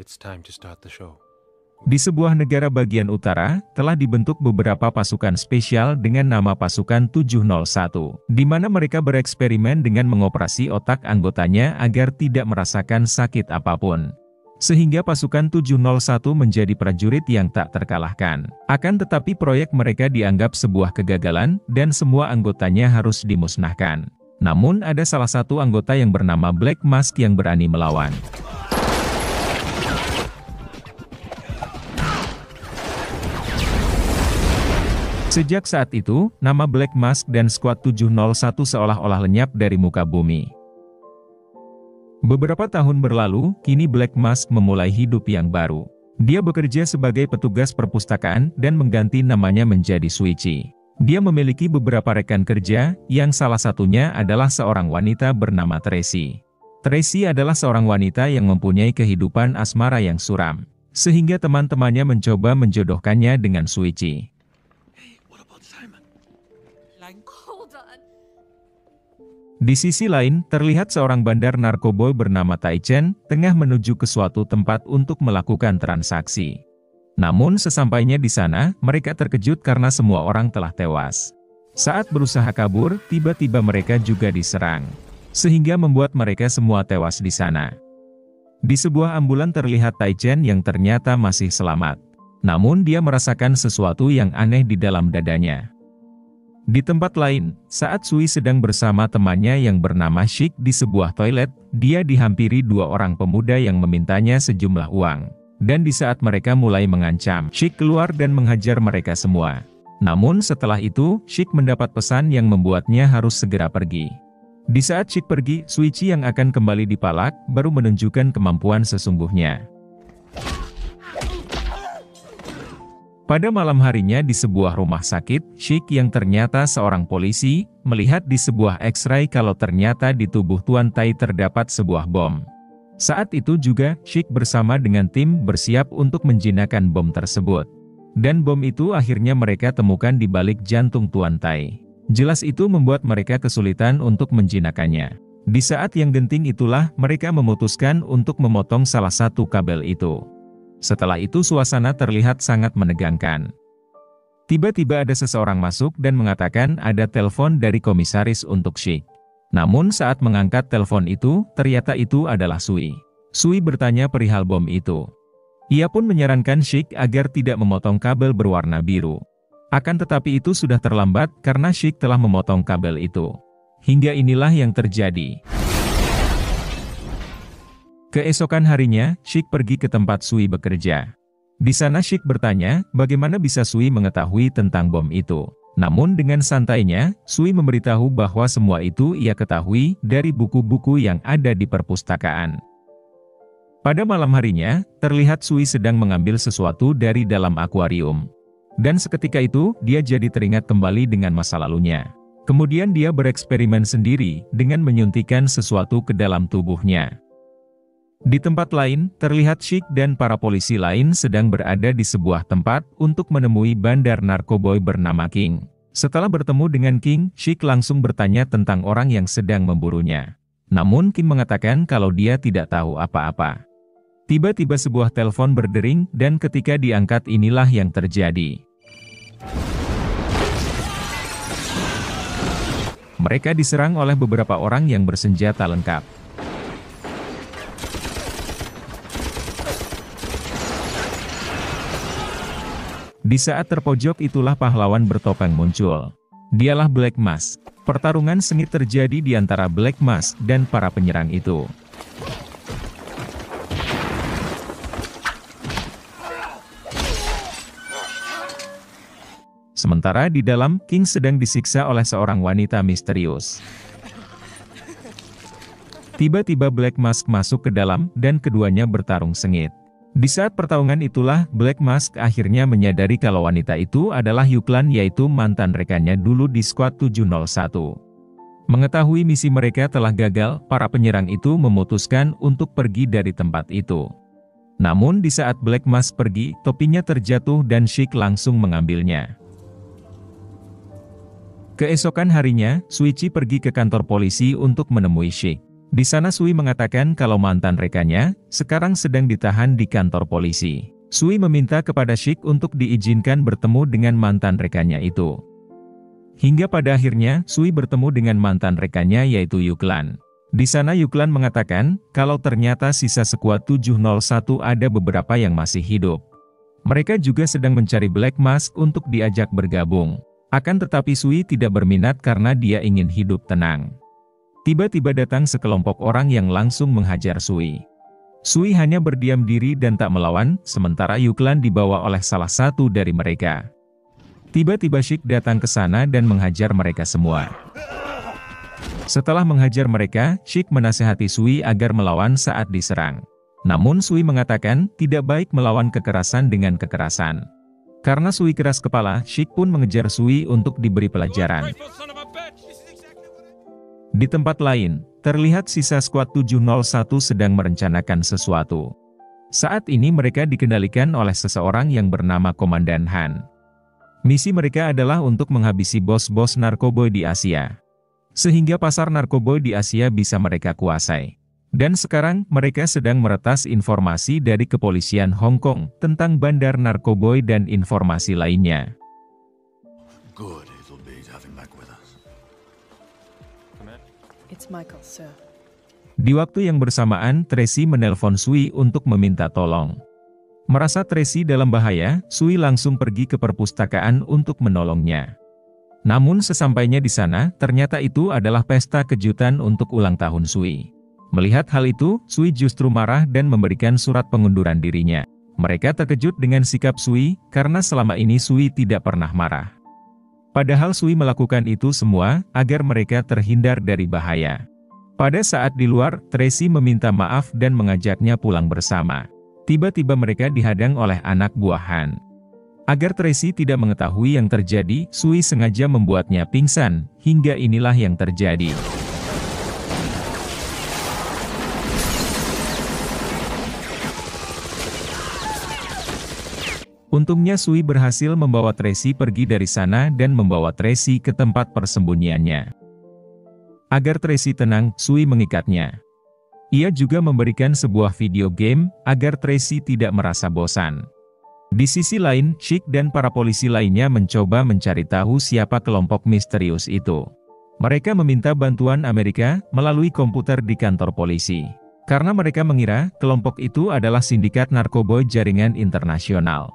it's time to start the show. Di sebuah negara bagian utara, telah dibentuk beberapa pasukan spesial dengan nama Pasukan 701, di mana mereka bereksperimen dengan mengoperasi otak anggotanya agar tidak merasakan sakit apapun. Sehingga pasukan 701 menjadi prajurit yang tak terkalahkan. Akan tetapi proyek mereka dianggap sebuah kegagalan, dan semua anggotanya harus dimusnahkan. Namun ada salah satu anggota yang bernama Black Mask yang berani melawan. Sejak saat itu, nama Black Mask dan Squad 701 seolah-olah lenyap dari muka bumi. Beberapa tahun berlalu, kini Black Mask memulai hidup yang baru. Dia bekerja sebagai petugas perpustakaan dan mengganti namanya menjadi Shuichi. Dia memiliki beberapa rekan kerja, yang salah satunya adalah seorang wanita bernama Tracy. Tracy adalah seorang wanita yang mempunyai kehidupan asmara yang suram, sehingga teman-temannya mencoba menjodohkannya dengan Shuichi. Di sisi lain, terlihat seorang bandar narkoboy bernama Tai Chen, tengah menuju ke suatu tempat untuk melakukan transaksi. Namun sesampainya di sana, mereka terkejut karena semua orang telah tewas. Saat berusaha kabur, tiba-tiba mereka juga diserang, sehingga membuat mereka semua tewas di sana. Di sebuah ambulan terlihat Tai Chen yang ternyata masih selamat. Namun dia merasakan sesuatu yang aneh di dalam dadanya. Di tempat lain, saat Sui sedang bersama temannya yang bernama Shik di sebuah toilet, dia dihampiri dua orang pemuda yang memintanya sejumlah uang. Dan di saat mereka mulai mengancam, Shik keluar dan menghajar mereka semua. Namun setelah itu, Shik mendapat pesan yang membuatnya harus segera pergi. Di saat Shik pergi, Shuichi yang akan kembali dipalak, baru menunjukkan kemampuan sesungguhnya. Pada malam harinya di sebuah rumah sakit, Shik yang ternyata seorang polisi, melihat di sebuah X-ray kalau ternyata di tubuh Tuan Tai terdapat sebuah bom. Saat itu juga, Shik bersama dengan tim bersiap untuk menjinakkan bom tersebut. Dan bom itu akhirnya mereka temukan di balik jantung Tuan Tai. Jelas itu membuat mereka kesulitan untuk menjinakkannya. Di saat yang genting itulah, mereka memutuskan untuk memotong salah satu kabel itu. Setelah itu suasana terlihat sangat menegangkan. Tiba-tiba ada seseorang masuk dan mengatakan ada telepon dari komisaris untuk Shik. Namun saat mengangkat telepon itu, ternyata itu adalah Sui. Sui bertanya perihal bom itu. Ia pun menyarankan Shik agar tidak memotong kabel berwarna biru. Akan tetapi itu sudah terlambat karena Shik telah memotong kabel itu. Hingga inilah yang terjadi. Keesokan harinya, Shik pergi ke tempat Sui bekerja. Di sana Shik bertanya, bagaimana bisa Sui mengetahui tentang bom itu. Namun dengan santainya, Sui memberitahu bahwa semua itu ia ketahui dari buku-buku yang ada di perpustakaan. Pada malam harinya, terlihat Sui sedang mengambil sesuatu dari dalam akuarium. Dan seketika itu, dia jadi teringat kembali dengan masa lalunya. Kemudian dia bereksperimen sendiri, dengan menyuntikkan sesuatu ke dalam tubuhnya. Di tempat lain, terlihat Shik dan para polisi lain sedang berada di sebuah tempat untuk menemui bandar narkoboy bernama King. Setelah bertemu dengan King, Shik langsung bertanya tentang orang yang sedang memburunya. Namun King mengatakan kalau dia tidak tahu apa-apa. Tiba-tiba sebuah telepon berdering dan ketika diangkat inilah yang terjadi. Mereka diserang oleh beberapa orang yang bersenjata lengkap. Di saat terpojok itulah pahlawan bertopeng muncul. Dialah Black Mask. Pertarungan sengit terjadi di antara Black Mask dan para penyerang itu. Sementara di dalam, King sedang disiksa oleh seorang wanita misterius. Tiba-tiba Black Mask masuk ke dalam, dan keduanya bertarung sengit. Di saat pertarungan itulah, Black Mask akhirnya menyadari kalau wanita itu adalah Yuklan yaitu mantan rekannya dulu di Squad 701. Mengetahui misi mereka telah gagal, para penyerang itu memutuskan untuk pergi dari tempat itu. Namun di saat Black Mask pergi, topinya terjatuh dan Shik langsung mengambilnya. Keesokan harinya, Shuichi pergi ke kantor polisi untuk menemui Shik. Di sana Sui mengatakan kalau mantan rekannya sekarang sedang ditahan di kantor polisi. Sui meminta kepada Sheik untuk diizinkan bertemu dengan mantan rekannya itu. Hingga pada akhirnya Sui bertemu dengan mantan rekannya yaitu Yuklan. Di sana Yuklan mengatakan kalau ternyata sisa skuad 701 ada beberapa yang masih hidup. Mereka juga sedang mencari Black Mask untuk diajak bergabung. Akan tetapi Sui tidak berminat karena dia ingin hidup tenang. Tiba-tiba datang sekelompok orang yang langsung menghajar Sui. Sui hanya berdiam diri dan tak melawan, sementara Yuklan dibawa oleh salah satu dari mereka. Tiba-tiba Sheik datang ke sana dan menghajar mereka semua. Setelah menghajar mereka, Sheik menasihati Sui agar melawan saat diserang. Namun Sui mengatakan tidak baik melawan kekerasan dengan kekerasan. Karena Sui keras kepala, Sheik pun mengejar Sui untuk diberi pelajaran. Di tempat lain, terlihat sisa skuad 701 sedang merencanakan sesuatu. Saat ini mereka dikendalikan oleh seseorang yang bernama Komandan Han. Misi mereka adalah untuk menghabisi bos-bos narkoboy di Asia. Sehingga pasar narkoboy di Asia bisa mereka kuasai. Dan sekarang mereka sedang meretas informasi dari kepolisian Hong Kong tentang bandar narkoboy dan informasi lainnya. Good, it'll be having back with us. It's Michael, sir. Di waktu yang bersamaan, Tracy menelpon Sui untuk meminta tolong. Merasa Tracy dalam bahaya, Sui langsung pergi ke perpustakaan untuk menolongnya. Namun sesampainya di sana, ternyata itu adalah pesta kejutan untuk ulang tahun Sui. Melihat hal itu, Sui justru marah dan memberikan surat pengunduran dirinya. Mereka terkejut dengan sikap Sui, karena selama ini Sui tidak pernah marah. Padahal Sui melakukan itu semua, agar mereka terhindar dari bahaya. Pada saat di luar, Tracy meminta maaf dan mengajaknya pulang bersama. Tiba-tiba mereka dihadang oleh anak buah Han. Agar Tracy tidak mengetahui yang terjadi, Sui sengaja membuatnya pingsan, hingga inilah yang terjadi. Untungnya Sui berhasil membawa Tracy pergi dari sana dan membawa Tracy ke tempat persembunyiannya. Agar Tracy tenang, Sui mengikatnya. Ia juga memberikan sebuah video game, agar Tracy tidak merasa bosan. Di sisi lain, Sheik dan para polisi lainnya mencoba mencari tahu siapa kelompok misterius itu. Mereka meminta bantuan Amerika melalui komputer di kantor polisi. Karena mereka mengira kelompok itu adalah sindikat narkoboy jaringan internasional.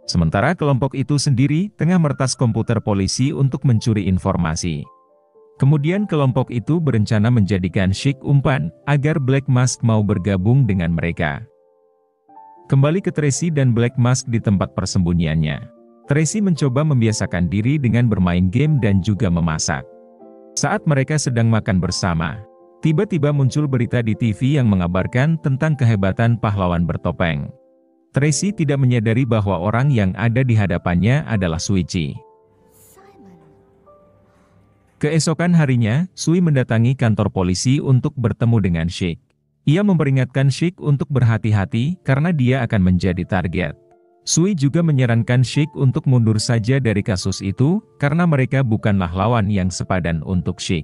Sementara kelompok itu sendiri tengah meretas komputer polisi untuk mencuri informasi. Kemudian kelompok itu berencana menjadikan Sheik umpan, agar Black Mask mau bergabung dengan mereka. Kembali ke Tracy dan Black Mask di tempat persembunyiannya. Tracy mencoba membiasakan diri dengan bermain game dan juga memasak. Saat mereka sedang makan bersama, tiba-tiba muncul berita di TV yang mengabarkan tentang kehebatan pahlawan bertopeng. Tracy tidak menyadari bahwa orang yang ada di hadapannya adalah Sui Chi. Keesokan harinya, Sui mendatangi kantor polisi untuk bertemu dengan Sheik. Ia memperingatkan Sheik untuk berhati-hati karena dia akan menjadi target. Sui juga menyarankan Sheik untuk mundur saja dari kasus itu, karena mereka bukanlah lawan yang sepadan untuk Sheik.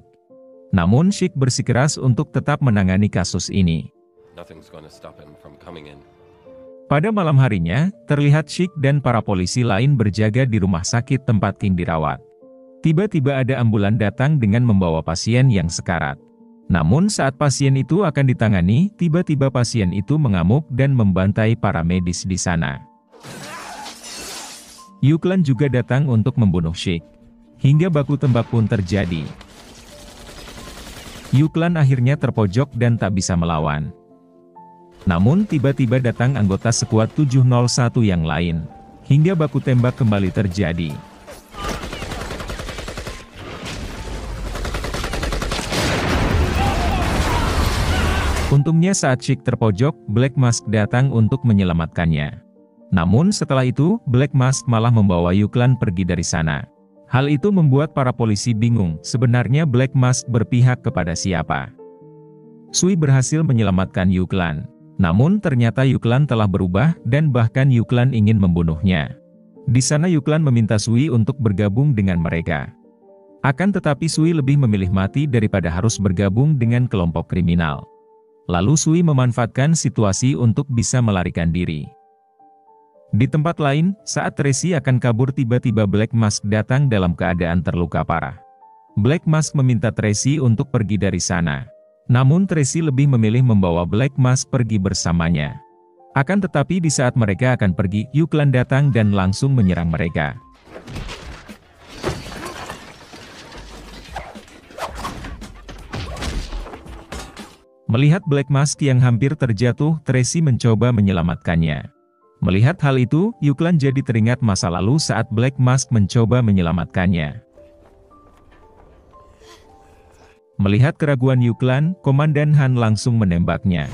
Namun Sheik bersikeras untuk tetap menangani kasus ini. Pada malam harinya, terlihat Sheik dan para polisi lain berjaga di rumah sakit tempat King dirawat. Tiba-tiba ada ambulan datang dengan membawa pasien yang sekarat. Namun saat pasien itu akan ditangani, tiba-tiba pasien itu mengamuk dan membantai para medis di sana. Yuklan juga datang untuk membunuh Sheik. Hingga baku tembak pun terjadi. Yuklan akhirnya terpojok dan tak bisa melawan. Namun tiba-tiba datang anggota skuad 701 yang lain. Hingga baku tembak kembali terjadi. Untungnya saat Sheik terpojok, Black Mask datang untuk menyelamatkannya. Namun setelah itu, Black Mask malah membawa Yuklan pergi dari sana. Hal itu membuat para polisi bingung, sebenarnya Black Mask berpihak kepada siapa. Sui berhasil menyelamatkan Yuklan. Namun ternyata Yuklan telah berubah, dan bahkan Yuklan ingin membunuhnya. Di sana Yuklan meminta Sui untuk bergabung dengan mereka. Akan tetapi Sui lebih memilih mati daripada harus bergabung dengan kelompok kriminal. Lalu Sui memanfaatkan situasi untuk bisa melarikan diri. Di tempat lain, saat Tracy akan kabur tiba-tiba Black Mask datang dalam keadaan terluka parah. Black Mask meminta Tracy untuk pergi dari sana. Namun Tracy lebih memilih membawa Black Mask pergi bersamanya. Akan tetapi di saat mereka akan pergi, Yuklan datang dan langsung menyerang mereka. Melihat Black Mask yang hampir terjatuh, Tracy mencoba menyelamatkannya. Melihat hal itu, Yuklan jadi teringat masa lalu saat Black Mask mencoba menyelamatkannya. Melihat keraguan Yuklan, Komandan Han langsung menembaknya.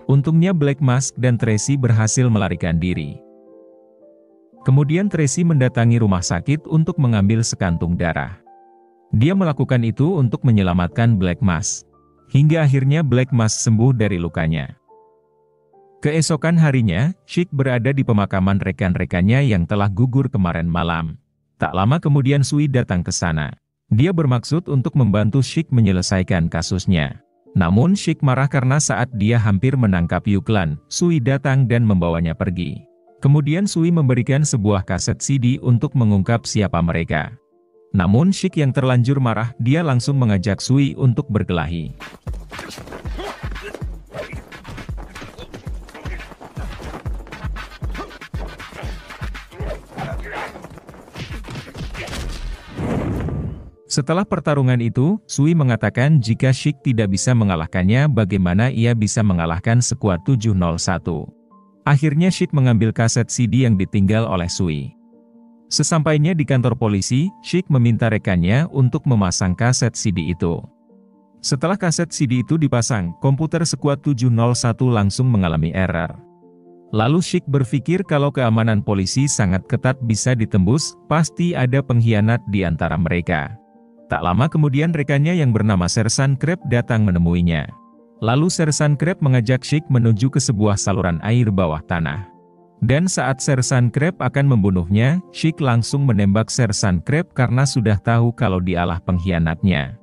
Untungnya Black Mask dan Tracy berhasil melarikan diri. Kemudian Tracy mendatangi rumah sakit untuk mengambil sekantung darah. Dia melakukan itu untuk menyelamatkan Black Mask. Hingga akhirnya Black Mask sembuh dari lukanya. Keesokan harinya, Sheik berada di pemakaman rekan-rekannya yang telah gugur kemarin malam. Tak lama kemudian Sui datang ke sana. Dia bermaksud untuk membantu Sheik menyelesaikan kasusnya. Namun Sheik marah karena saat dia hampir menangkap Yuklan, Sui datang dan membawanya pergi. Kemudian Sui memberikan sebuah kaset CD untuk mengungkap siapa mereka. Namun Sheik yang terlanjur marah, dia langsung mengajak Sui untuk berkelahi. Setelah pertarungan itu, Sui mengatakan jika Sheik tidak bisa mengalahkannya, bagaimana ia bisa mengalahkan skuad 701. Akhirnya Sheik mengambil kaset CD yang ditinggal oleh Sui. Sesampainya di kantor polisi, Sheik meminta rekannya untuk memasang kaset CD itu. Setelah kaset CD itu dipasang, komputer skuad 701 langsung mengalami error. Lalu Sheik berpikir kalau keamanan polisi sangat ketat bisa ditembus, pasti ada pengkhianat di antara mereka. Tak lama kemudian rekannya yang bernama Sersan Kreb datang menemuinya. Lalu Sersan Kreb mengajak Sheik menuju ke sebuah saluran air bawah tanah. Dan saat Sersan Kreb akan membunuhnya, Sheik langsung menembak Sersan Kreb karena sudah tahu kalau dialah pengkhianatnya.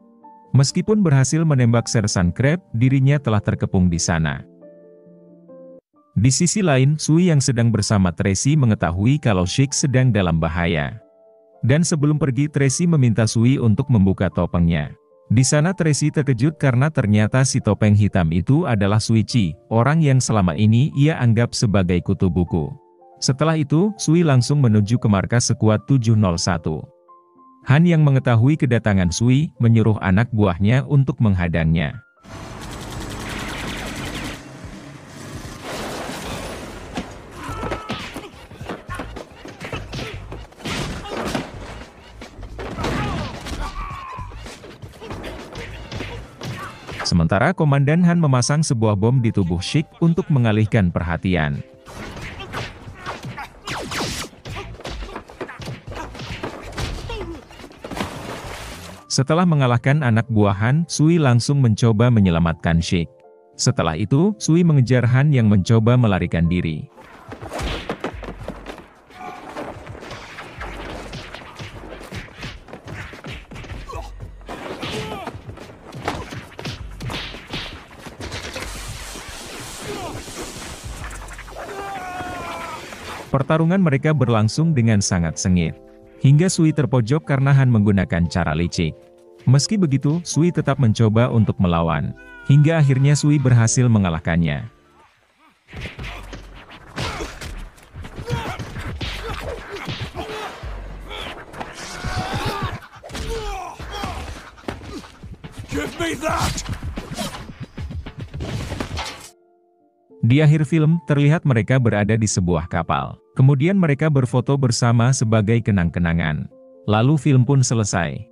Meskipun berhasil menembak Sersan Kreb, dirinya telah terkepung di sana. Di sisi lain, Sui yang sedang bersama Tracy mengetahui kalau Sheik sedang dalam bahaya. Dan sebelum pergi, Tracy meminta Sui untuk membuka topengnya. Di sana Tracy terkejut karena ternyata si topeng hitam itu adalah Sui Chi, orang yang selama ini ia anggap sebagai kutu buku. Setelah itu, Sui langsung menuju ke markas skuad 701. Han yang mengetahui kedatangan Sui, menyuruh anak buahnya untuk menghadangnya. Sementara Komandan Han memasang sebuah bom di tubuh Sheik untuk mengalihkan perhatian. Setelah mengalahkan anak buah Han, Sui langsung mencoba menyelamatkan Sheik. Setelah itu, Sui mengejar Han yang mencoba melarikan diri. Pertarungan mereka berlangsung dengan sangat sengit. Hingga Sui terpojok karena Han menggunakan cara licik. Meski begitu, Sui tetap mencoba untuk melawan. Hingga akhirnya Sui berhasil mengalahkannya. Give me that! Di akhir film, terlihat mereka berada di sebuah kapal. Kemudian mereka berfoto bersama sebagai kenang-kenangan. Lalu film pun selesai.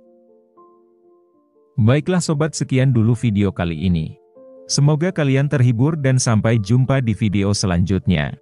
Baiklah sobat, sekian dulu video kali ini. Semoga kalian terhibur dan sampai jumpa di video selanjutnya.